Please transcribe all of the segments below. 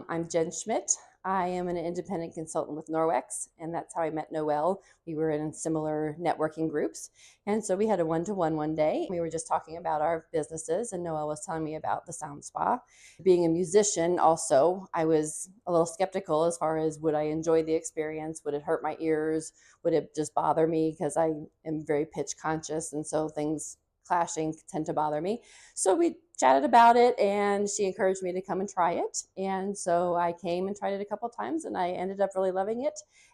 I'm Jen Schmidt. I am an independent consultant with Norwex, and that's how I met Noelle. We were in similar networking groups. And so we had a one-to-one one day. We were just talking about our businesses, and Noelle was telling me about the Sound Spa. Being a musician, also, I was a little skeptical as far as would I enjoy the experience? Would it hurt my ears? Would it just bother me? Because I am very pitch conscious, and so things clashing tend to bother me. So we chatted about it, and she encouraged me to come and try it. And so I came and tried it a couple of times, and I ended up really loving it.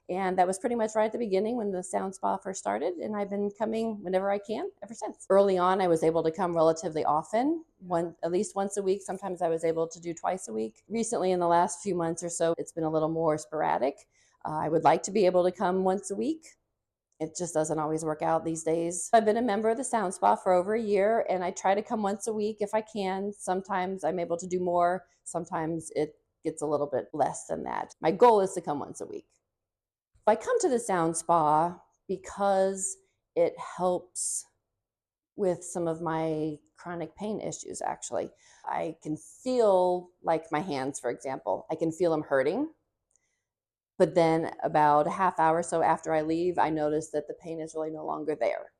And that was pretty much right at the beginning when the Sound Spa first started. And I've been coming whenever I can ever since. Early on, I was able to come relatively often, at least once a week. Sometimes I was able to do twice a week. Recently, in the last few months or so, it's been a little more sporadic. I would like to be able to come once a week. It just doesn't always work out these days. I've been a member of the Sound Spa for over a year, and I try to come once a week if I can. Sometimes I'm able to do more. Sometimes it gets a little bit less than that. My goal is to come once a week. I come to the Sound Spa because it helps with some of my chronic pain issues, actually. I can feel, like my hands, for example, I can feel them hurting. But then about a half hour or so after I leave, I notice that the pain is really no longer there.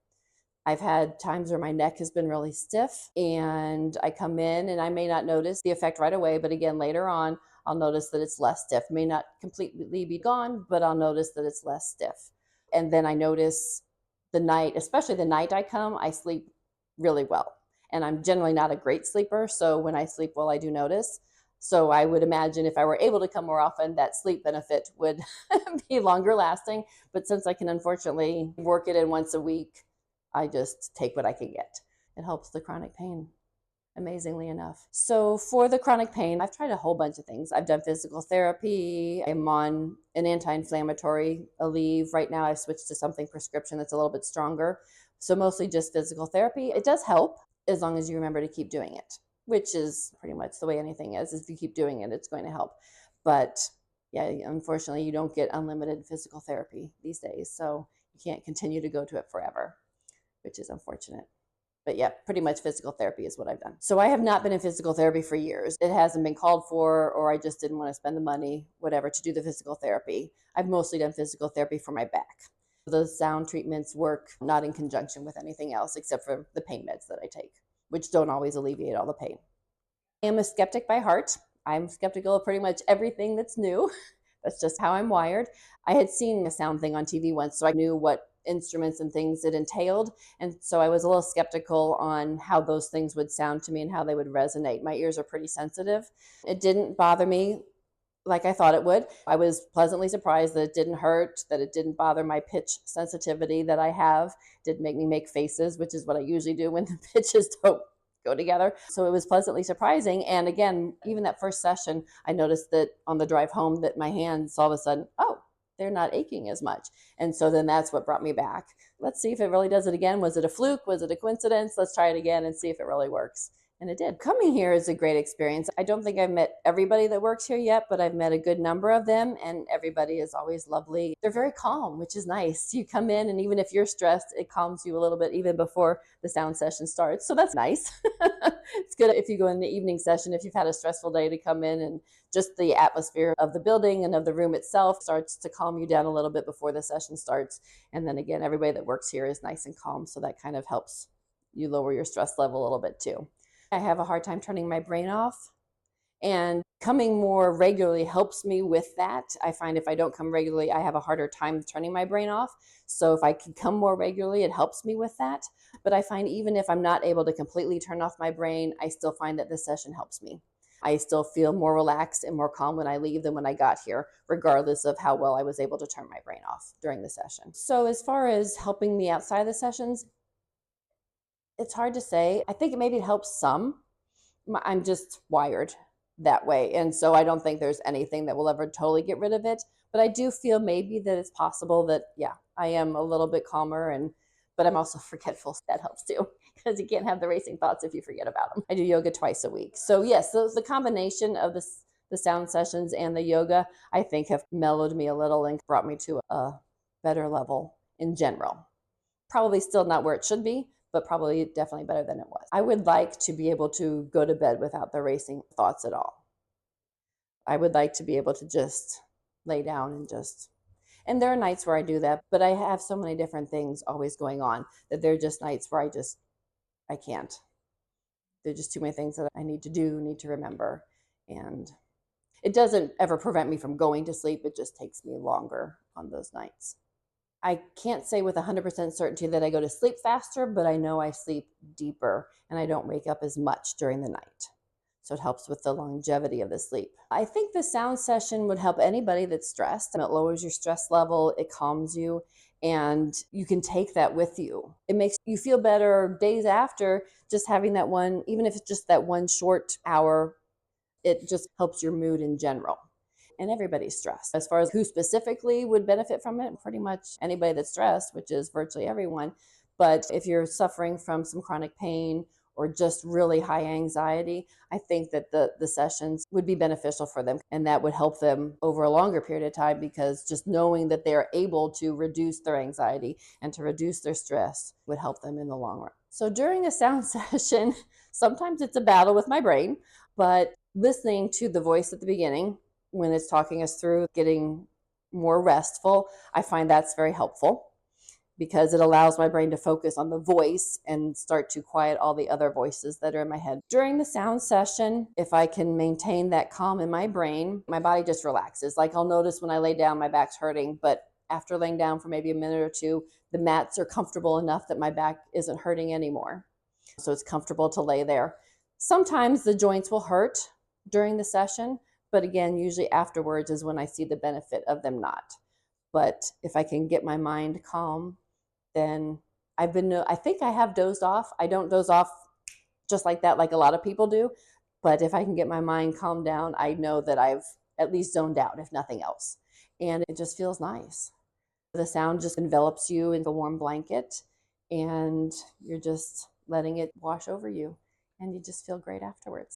I've had times where my neck has been really stiff, and I come in and I may not notice the effect right away, but again, later on, I'll notice that it's less stiff. It may not completely be gone, but I'll notice that it's less stiff. And then I notice the night, especially the night I come, I sleep really well. And I'm generally not a great sleeper, so when I sleep well, I do notice. So I would imagine if I were able to come more often, that sleep benefit would be longer lasting. But since I can unfortunately work it in once a week, I just take what I can get. It helps the chronic pain, amazingly enough. So for the chronic pain, I've tried a whole bunch of things. I've done physical therapy. I'm on an anti-inflammatory Aleve. Right now I've switched to something prescription that's a little bit stronger. So mostly just physical therapy. It does help as long as you remember to keep doing it, which is pretty much the way anything is. If you keep doing it, it's going to help. But yeah, unfortunately, you don't get unlimited physical therapy these days. So you can't continue to go to it forever, which is unfortunate. But yeah, pretty much physical therapy is what I've done. So I have not been in physical therapy for years. It hasn't been called for, or I just didn't want to spend the money, whatever, to do the physical therapy. I've mostly done physical therapy for my back. The sound treatments work not in conjunction with anything else except for the pain meds that I take, which don't always alleviate all the pain. I am a skeptic by heart. I'm skeptical of pretty much everything that's new. That's just how I'm wired. I had seen a sound thing on TV once, so I knew what instruments and things it entailed. And so I was a little skeptical on how those things would sound to me and how they would resonate. My ears are pretty sensitive. It didn't bother me like I thought it would. I was pleasantly surprised that it didn't hurt, that it didn't bother my pitch sensitivity that I have. It didn't make me make faces, which is what I usually do when the pitches don't go together. So it was pleasantly surprising. And again, even that first session, I noticed that on the drive home that my hands all of a sudden, oh, they're not aching as much. And so then that's what brought me back. Let's see if it really does it again. Was it a fluke? Was it a coincidence? Let's try it again and see if it really works. And it did. Coming here is a great experience. I don't think I've met everybody that works here yet, but I've met a good number of them, and everybody is always lovely. They're very calm, which is nice. You come in, and even if you're stressed, it calms you a little bit even before the sound session starts. So that's nice. It's good if you go in the evening session, if you've had a stressful day, to come in, and just the atmosphere of the building and of the room itself starts to calm you down a little bit before the session starts. And then again, everybody that works here is nice and calm, so that kind of helps you lower your stress level a little bit too. I have a hard time turning my brain off, and coming more regularly helps me with that. I find if I don't come regularly, I have a harder time turning my brain off. So if I can come more regularly, it helps me with that. But I find even if I'm not able to completely turn off my brain, I still find that this session helps me. I still feel more relaxed and more calm when I leave than when I got here, regardless of how well I was able to turn my brain off during the session. So as far as helping me outside the sessions, it's hard to say. I think maybe it helps some. I'm just wired that way. And so I don't think there's anything that will ever totally get rid of it. But I do feel maybe that it's possible that, yeah, I am a little bit calmer, but I'm also forgetful. That helps too, because you can't have the racing thoughts if you forget about them. I do yoga twice a week. So yes, so the combination of the sound sessions and the yoga, I think, have mellowed me a little and brought me to a better level in general. Probably still not where it should be, but probably definitely better than it was. I would like to be able to go to bed without the racing thoughts at all. I would like to be able to just lay down and just, and there are nights where I do that, but I have so many different things always going on that there are just nights where I can't. There are just too many things that I need to do, need to remember. And it doesn't ever prevent me from going to sleep. It just takes me longer on those nights. I can't say with 100% certainty that I go to sleep faster, but I know I sleep deeper and I don't wake up as much during the night. So it helps with the longevity of the sleep. I think the sound session would help anybody that's stressed. It lowers your stress level, it calms you, and you can take that with you. It makes you feel better days after just having that one, even if it's just that one short hour, it just helps your mood in general. And everybody's stressed. As far as who specifically would benefit from it, pretty much anybody that's stressed, which is virtually everyone. But if you're suffering from some chronic pain or just really high anxiety, I think that the sessions would be beneficial for them. And that would help them over a longer period of time, because just knowing that they're able to reduce their anxiety and to reduce their stress would help them in the long run. So during a sound session, sometimes it's a battle with my brain, but listening to the voice at the beginning when it's talking us through getting more restful, I find that's very helpful because it allows my brain to focus on the voice and start to quiet all the other voices that are in my head. During the sound session, if I can maintain that calm in my brain, my body just relaxes. Like I'll notice when I lay down, my back's hurting, but after laying down for maybe a minute or two, the mats are comfortable enough that my back isn't hurting anymore. So it's comfortable to lay there. Sometimes the joints will hurt during the session, but again, usually afterwards is when I see the benefit of them not. But if I can get my mind calm, then I think I have dozed off. I don't doze off just like that, like a lot of people do. But if I can get my mind calmed down, I know that I've at least zoned out, if nothing else. And it just feels nice. The sound just envelops you in a warm blanket, and you're just letting it wash over you, and you just feel great afterwards.